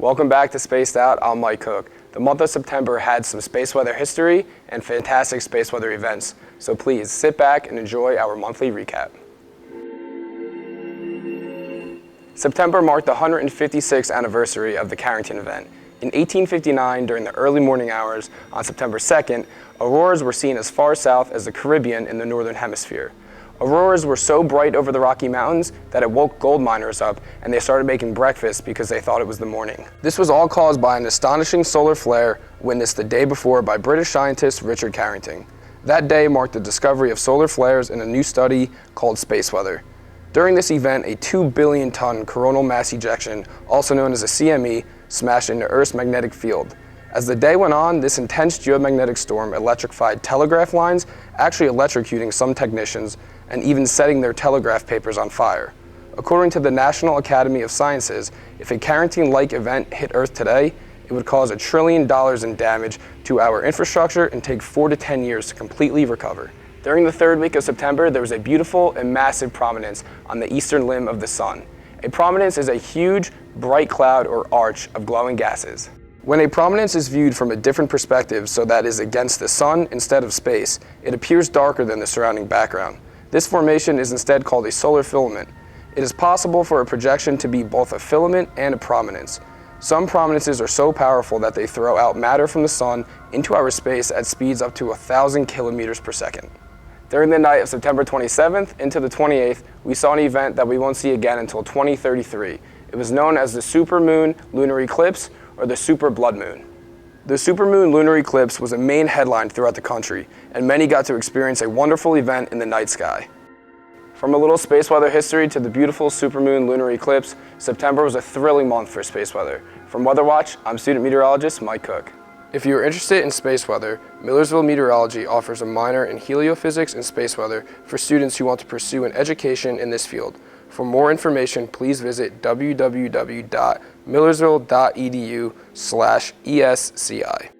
Welcome back to Spaced Out. I'm Mike Cook. The month of September had some space weather history and fantastic space weather events, so please sit back and enjoy our monthly recap. September marked the 156th anniversary of the Carrington event. In 1859, during the early morning hours on September 2nd, auroras were seen as far south as the Caribbean in the northern hemisphere. Auroras were so bright over the Rocky Mountains that it woke gold miners up, and they started making breakfast because they thought it was the morning. This was all caused by an astonishing solar flare witnessed the day before by British scientist Richard Carrington. That day marked the discovery of solar flares in a new study called space weather. During this event, a 2 billion ton coronal mass ejection, also known as a CME, smashed into Earth's magnetic field. As the day went on, this intense geomagnetic storm electrified telegraph lines, actually electrocuting some technicians and even setting their telegraph papers on fire. According to the National Academy of Sciences, if a Carrington-like event hit Earth today, it would cause $1 trillion in damage to our infrastructure and take 4 to 10 years to completely recover. During the third week of September, there was a beautiful and massive prominence on the eastern limb of the sun. A prominence is a huge, bright cloud or arch of glowing gases. When a prominence is viewed from a different perspective, so that is against the sun instead of space, it appears darker than the surrounding background. This formation is instead called a solar filament. It is possible for a projection to be both a filament and a prominence. Some prominences are so powerful that they throw out matter from the sun into our space at speeds up to 1,000 kilometers per second. During the night of September 27th into the 28th, we saw an event that we won't see again until 2033. It was known as the supermoon lunar eclipse, or the super blood moon. The supermoon lunar eclipse was a main headline throughout the country, and many got to experience a wonderful event in the night sky. From a little space weather history to the beautiful supermoon lunar eclipse, September was a thrilling month for space weather. From WeatherWatch, I'm student meteorologist Mike Cook. If you are interested in space weather, Millersville Meteorology offers a minor in heliophysics and space weather for students who want to pursue an education in this field. For more information, please visit www.millersville.edu/ESCI.